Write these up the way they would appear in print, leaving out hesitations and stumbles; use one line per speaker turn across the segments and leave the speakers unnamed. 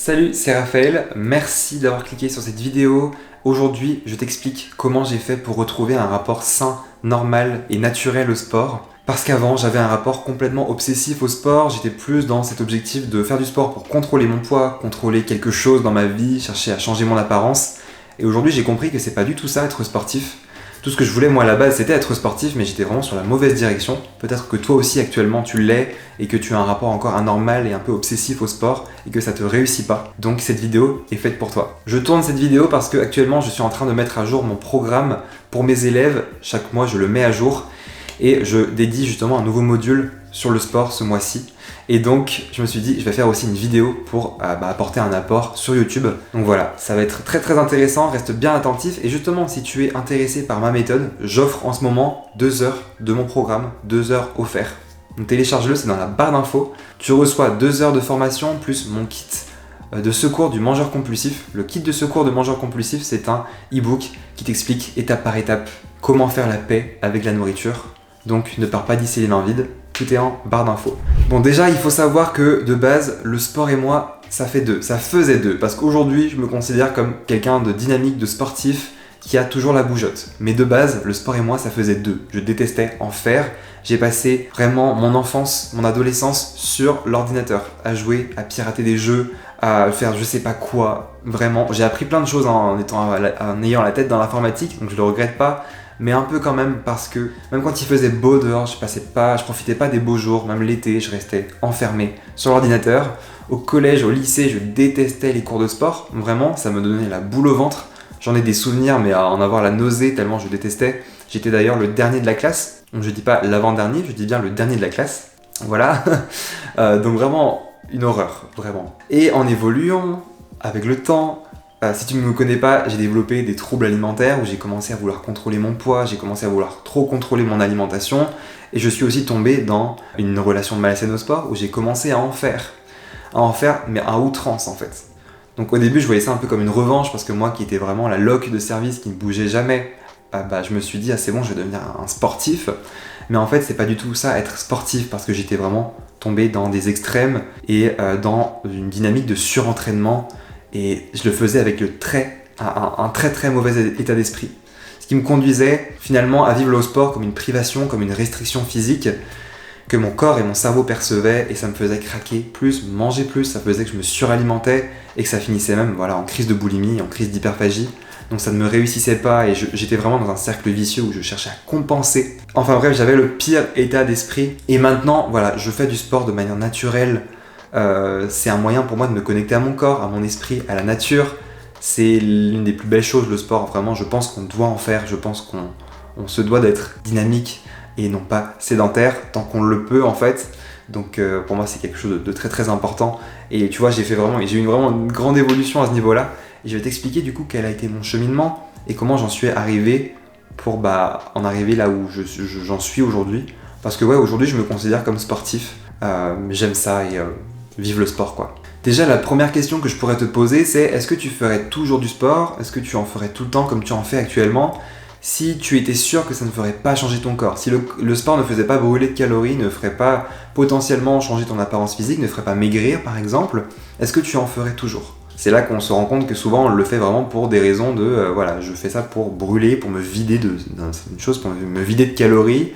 Salut, c'est Raphaël, merci d'avoir cliqué sur cette vidéo. Aujourd'hui, je t'explique comment j'ai fait pour retrouver un rapport sain, normal et naturel au sport. Parce qu'avant, j'avais un rapport complètement obsessif au sport, j'étais plus dans cet objectif de faire du sport pour contrôler mon poids, contrôler quelque chose dans ma vie, chercher à changer mon apparence. Et aujourd'hui, j'ai compris que c'est pas du tout ça, être sportif. Tout ce que je voulais moi à la base c'était être sportif, mais j'étais vraiment sur la mauvaise direction. Peut-être que toi aussi actuellement tu l'es et que tu as un rapport encore anormal et un peu obsessif au sport et que ça te réussit pas. Donc cette vidéo est faite pour toi. Je tourne cette vidéo parce que actuellement je suis en train de mettre à jour mon programme pour mes élèves. Chaque mois je le mets à jour et je dédie justement un nouveau module sur le sport ce mois-ci. Et donc je me suis dit je vais faire aussi une vidéo pour apporter un apport sur YouTube. Donc voilà, ça va être très intéressant, reste bien attentif. Et justement si tu es intéressé par ma méthode, j'offre en ce moment 2 heures de mon programme, 2 heures offertes. Donc télécharge-le, c'est dans la barre d'infos. Tu reçois 2 heures de formation plus mon kit de secours du mangeur compulsif. Le kit de secours de mangeur compulsif, c'est un e-book qui t'explique étape par étape comment faire la paix avec la nourriture. Donc ne pars pas d'ici les mains vides, tout est en barre d'infos. Bon déjà il faut savoir que de base le sport et moi ça faisait deux, parce qu'aujourd'hui je me considère comme quelqu'un de dynamique, de sportif qui a toujours la bougeotte. Mais de base le sport et moi ça faisait deux, je détestais en faire. J'ai passé vraiment mon enfance, mon adolescence sur l'ordinateur, à jouer, à pirater des jeux, à faire je sais pas quoi, vraiment. J'ai appris plein de choses en ayant la tête dans l'informatique, donc je le regrette pas. Mais un peu quand même parce que même quand il faisait beau dehors, je profitais pas des beaux jours, même l'été, je restais enfermé sur l'ordinateur. Au collège, au lycée, je détestais les cours de sport. Vraiment, ça me donnait la boule au ventre. J'en ai des souvenirs, mais à en avoir la nausée tellement je détestais. J'étais d'ailleurs le dernier de la classe. Donc je dis pas l'avant-dernier, je dis bien le dernier de la classe. Voilà. Donc vraiment une horreur, vraiment. Et en évoluant avec le temps, si tu ne me connais pas, j'ai développé des troubles alimentaires où j'ai commencé à vouloir contrôler mon poids, j'ai commencé à vouloir trop contrôler mon alimentation et je suis aussi tombé dans une relation malsaine au sport où j'ai commencé à en faire mais à outrance en fait. Donc au début je voyais ça un peu comme une revanche parce que moi qui étais vraiment la loque de service qui ne bougeait jamais, je me suis dit c'est bon, je vais devenir un sportif. Mais en fait c'est pas du tout ça être sportif parce que j'étais vraiment tombé dans des extrêmes et dans une dynamique de surentraînement. Et je le faisais avec un très mauvais état d'esprit. Ce qui me conduisait finalement à vivre le sport comme une privation, comme une restriction physique que mon corps et mon cerveau percevaient et ça me faisait craquer plus, manger plus, ça faisait que je me suralimentais et que ça finissait même en crise de boulimie, en crise d'hyperphagie. Donc ça ne me réussissait pas et j'étais vraiment dans un cercle vicieux où je cherchais à compenser. Enfin bref, j'avais le pire état d'esprit et maintenant je fais du sport de manière naturelle. C'est un moyen pour moi de me connecter à mon corps, à mon esprit, à la nature. C'est l'une des plus belles choses, le sport. Vraiment, je pense qu'on doit en faire. Je pense qu'on se doit d'être dynamique et non pas sédentaire tant qu'on le peut en fait. Donc pour moi, c'est quelque chose de très important. Et tu vois, j'ai eu vraiment une grande évolution à ce niveau-là. Et je vais t'expliquer du coup quel a été mon cheminement et comment j'en suis arrivé pour en arriver là où j'en suis aujourd'hui. Parce que aujourd'hui, je me considère comme sportif. J'aime ça et vive le sport quoi. Déjà la première question que je pourrais te poser c'est est-ce que tu ferais toujours du sport? Est-ce que tu en ferais tout le temps comme tu en fais actuellement si tu étais sûr que ça ne ferait pas changer ton corps? Si le sport ne faisait pas brûler de calories, ne ferait pas potentiellement changer ton apparence physique, ne ferait pas maigrir par exemple, est-ce que tu en ferais toujours? C'est là qu'on se rend compte que souvent on le fait vraiment pour des raisons de je fais ça pour brûler, pour me vider pour me vider de calories,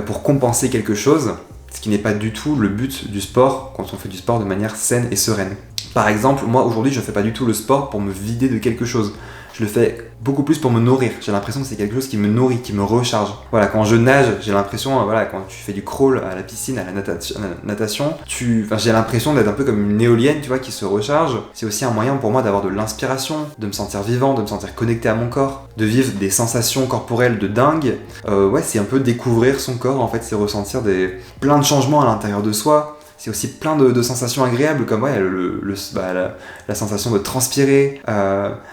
pour compenser quelque chose. Ce qui n'est pas du tout le but du sport quand on fait du sport de manière saine et sereine. Par exemple, moi aujourd'hui je ne fais pas du tout le sport pour me vider de quelque chose. Je le fais beaucoup plus pour me nourrir. J'ai l'impression que c'est quelque chose qui me nourrit, qui me recharge. Voilà, quand je nage, j'ai l'impression, quand tu fais du crawl à la piscine, à la natation, j'ai l'impression d'être un peu comme une éolienne, tu vois, qui se recharge. C'est aussi un moyen pour moi d'avoir de l'inspiration, de me sentir vivant, de me sentir connecté à mon corps, de vivre des sensations corporelles de dingue. C'est un peu découvrir son corps, en fait, c'est ressentir plein de changements à l'intérieur de soi. C'est aussi plein de sensations agréables comme la sensation de transpirer.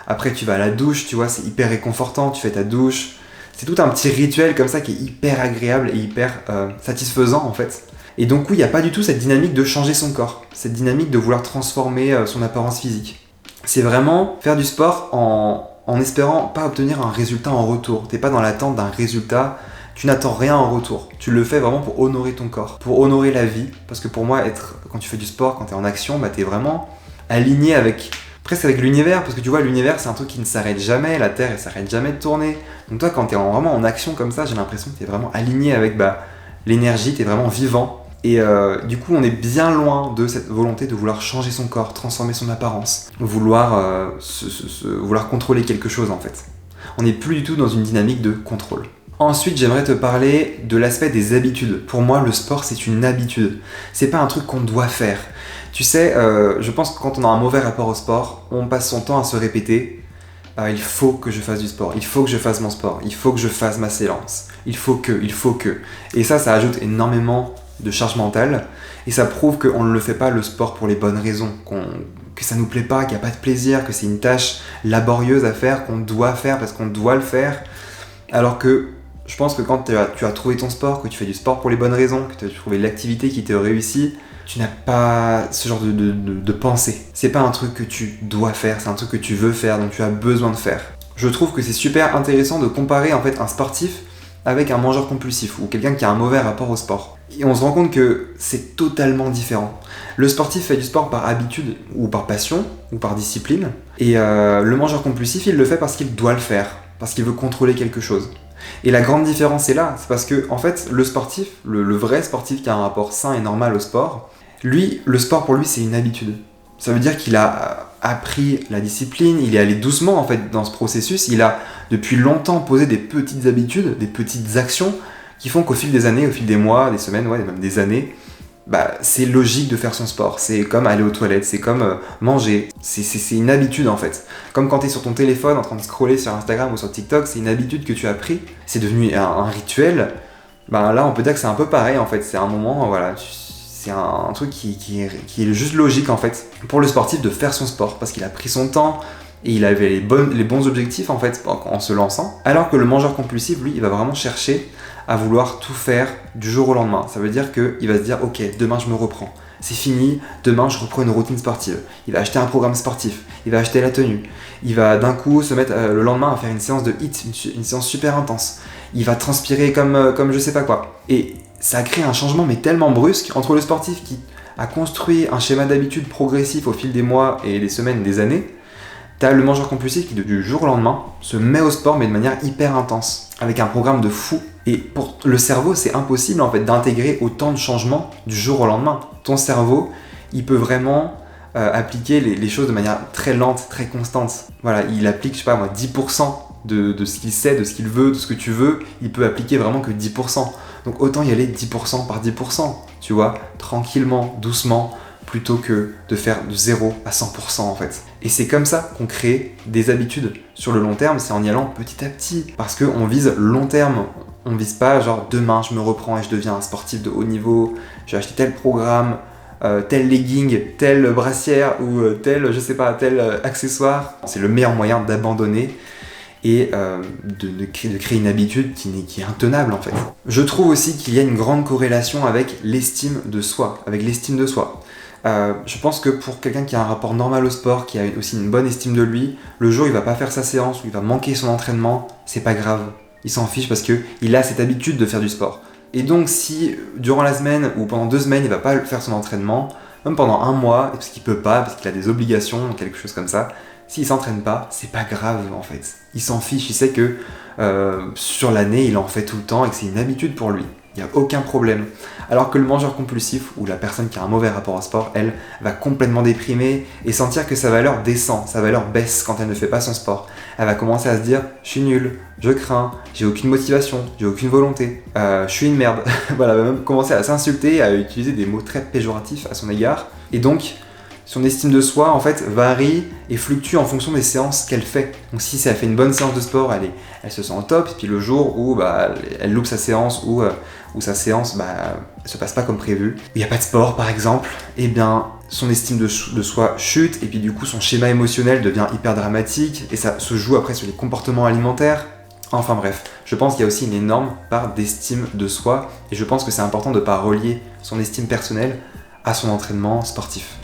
Après tu vas à la douche, tu vois, c'est hyper réconfortant, tu fais ta douche. C'est tout un petit rituel comme ça qui est hyper agréable et hyper satisfaisant en fait. Et donc il n'y a pas du tout cette dynamique de changer son corps, cette dynamique de vouloir transformer son apparence physique. C'est vraiment faire du sport en espérant pas obtenir un résultat en retour. T'es pas dans l'attente d'un résultat. Tu n'attends rien en retour. Tu le fais vraiment pour honorer ton corps, pour honorer la vie. Parce que pour moi, quand tu fais du sport, quand tu es en action, t'es vraiment aligné avec presque avec l'univers, parce que tu vois, l'univers c'est un truc qui ne s'arrête jamais, la Terre elle s'arrête jamais de tourner. Donc toi quand t'es vraiment en action comme ça, j'ai l'impression que t'es vraiment aligné avec l'énergie, t'es vraiment vivant. Et du coup on est bien loin de cette volonté de vouloir changer son corps, transformer son apparence, vouloir contrôler quelque chose en fait. On n'est plus du tout dans une dynamique de contrôle. Ensuite, j'aimerais te parler de l'aspect des habitudes. Pour moi, le sport, c'est une habitude. C'est pas un truc qu'on doit faire. Tu sais, je pense que quand on a un mauvais rapport au sport, on passe son temps à se répéter il faut que je fasse du sport, il faut que je fasse mon sport, il faut que je fasse ma séance, il faut que. Et ça ajoute énormément de charge mentale et ça prouve qu'on ne le fait pas le sport pour les bonnes raisons, que ça nous plaît pas, qu'il n'y a pas de plaisir, que c'est une tâche laborieuse à faire, qu'on doit faire parce qu'on doit le faire. Alors que je pense que quand tu as trouvé ton sport, que tu fais du sport pour les bonnes raisons, que tu as trouvé l'activité qui te réussit, tu n'as pas ce genre de pensée. C'est pas un truc que tu dois faire, c'est un truc que tu veux faire, donc tu as besoin de faire. Je trouve que c'est super intéressant de comparer en fait un sportif avec un mangeur compulsif ou quelqu'un qui a un mauvais rapport au sport. Et on se rend compte que c'est totalement différent. Le sportif fait du sport par habitude ou par passion ou par discipline. Et le mangeur compulsif, il le fait parce qu'il doit le faire, parce qu'il veut contrôler quelque chose. Et la grande différence est là, c'est parce que en fait, le sportif, le vrai sportif qui a un rapport sain et normal au sport, lui, le sport pour lui c'est une habitude. Ça veut dire qu'il a appris la discipline, il est allé doucement en fait dans ce processus, il a depuis longtemps posé des petites habitudes, des petites actions qui font qu'au fil des années, au fil des mois, des semaines, ouais, même des années, c'est logique de faire son sport. C'est comme aller aux toilettes, c'est comme manger, c'est une habitude en fait. Comme quand tu es sur ton téléphone en train de scroller sur Instagram ou sur TikTok, c'est une habitude que tu as pris, c'est devenu un rituel. Là on peut dire que c'est un peu pareil en fait, c'est un moment, voilà, c'est un truc qui est juste logique en fait pour le sportif de faire son sport parce qu'il a pris son temps et il avait les bons objectifs en fait en se lançant. Alors que le mangeur compulsif, lui, il va vraiment chercher à vouloir tout faire du jour au lendemain. Ça veut dire qu'il va se dire ok, demain je me reprends, c'est fini, demain je reprends une routine sportive. Il va acheter un programme sportif, il va acheter la tenue, il va d'un coup se mettre le lendemain à faire une séance de HIIT, une séance super intense. Il va transpirer comme je sais pas quoi. Et ça crée un changement mais tellement brusque entre le sportif qui a construit un schéma d'habitude progressif au fil des mois et des semaines, des années. T'as le mangeur compulsif qui du jour au lendemain se met au sport mais de manière hyper intense, avec un programme de fou. Et pour le cerveau, c'est impossible en fait d'intégrer autant de changements du jour au lendemain. Ton cerveau, il peut vraiment appliquer les choses de manière très lente, très constante. Voilà, il applique, je sais pas moi, 10% de ce qu'il sait, de ce qu'il veut, de ce que tu veux, il peut appliquer vraiment que 10%. Donc autant y aller 10% par 10%, tu vois, tranquillement, doucement, plutôt que de faire de 0 à 100% en fait. Et c'est comme ça qu'on crée des habitudes. Sur le long terme, c'est en y allant petit à petit. Parce qu'on vise long terme, on vise pas genre demain je me reprends et je deviens un sportif de haut niveau, j'ai acheté tel programme, tel legging, telle brassière ou tel, je sais pas, tel accessoire. C'est le meilleur moyen d'abandonner et de créer une habitude qui est intenable en fait. Je trouve aussi qu'il y a une grande corrélation avec l'estime de soi, je pense que pour quelqu'un qui a un rapport normal au sport, qui a aussi une bonne estime de lui, le jour où il va pas faire sa séance, où il va manquer son entraînement, c'est pas grave. Il s'en fiche parce qu'il a cette habitude de faire du sport. Et donc si durant la semaine ou pendant 2 semaines il va pas faire son entraînement, même pendant 1 mois, parce qu'il peut pas, parce qu'il a des obligations, quelque chose comme ça, s'il s'entraîne pas, c'est pas grave en fait. Il s'en fiche, il sait que sur l'année il en fait tout le temps et que c'est une habitude pour lui. Il n'y a aucun problème. Alors que le mangeur compulsif ou la personne qui a un mauvais rapport au sport, elle va complètement déprimer et sentir que sa valeur descend, sa valeur baisse quand elle ne fait pas son sport. Elle va commencer à se dire « je suis nul, je crains, j'ai aucune motivation, j'ai aucune volonté, je suis une merde ». Voilà, elle va même commencer à s'insulter, à utiliser des mots très péjoratifs à son égard. Et donc, son estime de soi en fait varie et fluctue en fonction des séances qu'elle fait. Donc si elle fait une bonne séance de sport, elle se sent au top, et puis le jour où elle loupe sa séance ou sa séance se passe pas comme prévu, il n'y a pas de sport par exemple, et bien son estime de soi chute et puis du coup son schéma émotionnel devient hyper dramatique et ça se joue après sur les comportements alimentaires. Enfin bref, je pense qu'il y a aussi une énorme part d'estime de soi et je pense que c'est important de ne pas relier son estime personnelle à son entraînement sportif.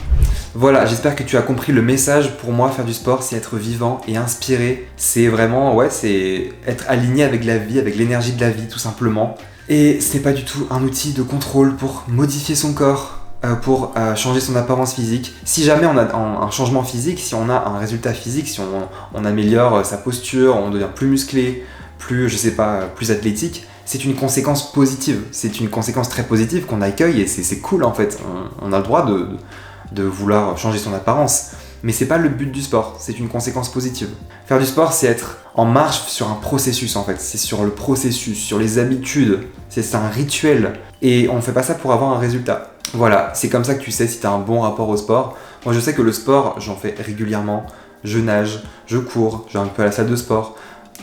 Voilà, j'espère que tu as compris le message. Pour moi, faire du sport, c'est être vivant et inspiré. C'est vraiment, c'est être aligné avec la vie, avec l'énergie de la vie, tout simplement. Et ce n'est pas du tout un outil de contrôle pour modifier son corps. pour changer son apparence physique. Si jamais on a un changement physique, si on a un résultat physique, si on améliore sa posture, on devient plus musclé, plus, je sais pas, plus athlétique, c'est une conséquence positive. C'est une conséquence très positive qu'on accueille et c'est cool en fait. On a le droit de vouloir changer son apparence. Mais c'est pas le but du sport, c'est une conséquence positive. Faire du sport, c'est être en marche sur un processus en fait. C'est sur le processus, sur les habitudes. C'est un rituel. Et on fait pas ça pour avoir un résultat. Voilà, c'est comme ça que tu sais si tu as un bon rapport au sport. Moi je sais que le sport, j'en fais régulièrement. Je nage, je cours, je vais un peu à la salle de sport.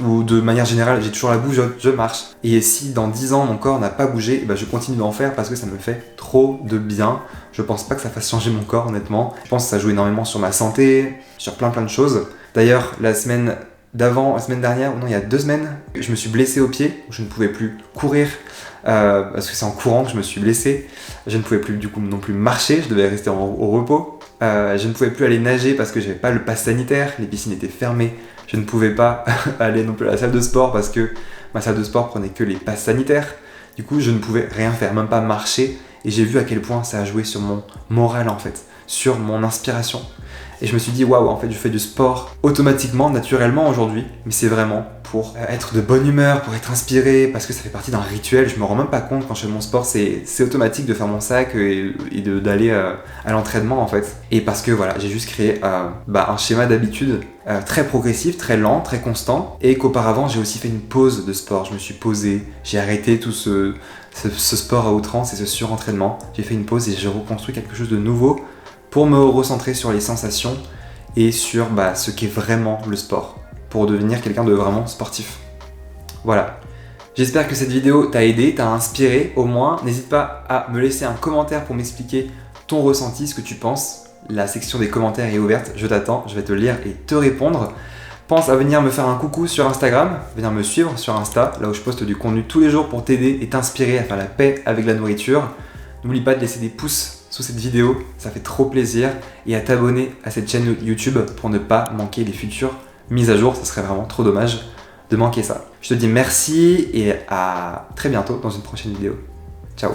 Ou de manière générale, j'ai toujours la bougeotte, je marche. Et si dans 10 ans mon corps n'a pas bougé, je continue d'en faire parce que ça me fait trop de bien. Je pense pas que ça fasse changer mon corps honnêtement. Je pense que ça joue énormément sur ma santé, sur plein de choses. D'ailleurs, la semaine dernière, ou non il y a 2 semaines, je me suis blessé au pied, je ne pouvais plus courir. Parce que c'est en courant que je me suis blessé. Je ne pouvais plus du coup non plus marcher, je devais rester au repos. Je ne pouvais plus aller nager parce que j'avais pas le pass sanitaire, les piscines étaient fermées. Je ne pouvais pas aller non plus à la salle de sport parce que ma salle de sport prenait que les passes sanitaires. Du coup, je ne pouvais rien faire, même pas marcher. Et j'ai vu à quel point ça a joué sur mon moral en fait, sur mon inspiration. Et je me suis dit, waouh, en fait, je fais du sport automatiquement, naturellement aujourd'hui. Mais c'est vraiment pour être de bonne humeur, pour être inspiré, parce que ça fait partie d'un rituel. Je me rends même pas compte quand je fais mon sport, c'est automatique de faire mon sac et d'aller à l'entraînement en fait. Et parce que voilà, j'ai juste créé un schéma d'habitude très progressif, très lent, très constant. Et qu'auparavant, j'ai aussi fait une pause de sport. Je me suis posé, j'ai arrêté tout ce sport à outrance et ce surentraînement. J'ai fait une pause et j'ai reconstruit quelque chose de nouveau pour me recentrer sur les sensations et sur ce qu'est vraiment le sport, pour devenir quelqu'un de vraiment sportif. Voilà. J'espère que cette vidéo t'a aidé, t'a inspiré au moins. N'hésite pas à me laisser un commentaire pour m'expliquer ton ressenti, ce que tu penses. La section des commentaires est ouverte, je t'attends, je vais te lire et te répondre. Pense à venir me faire un coucou sur Instagram, venir me suivre sur Insta, là où je poste du contenu tous les jours pour t'aider et t'inspirer à faire la paix avec la nourriture. N'oublie pas de laisser des pouces sous cette vidéo, ça fait trop plaisir, et à t'abonner à cette chaîne YouTube pour ne pas manquer les futures mises à jour. Ça serait vraiment trop dommage de manquer ça. Je te dis merci et à très bientôt dans une prochaine vidéo. Ciao.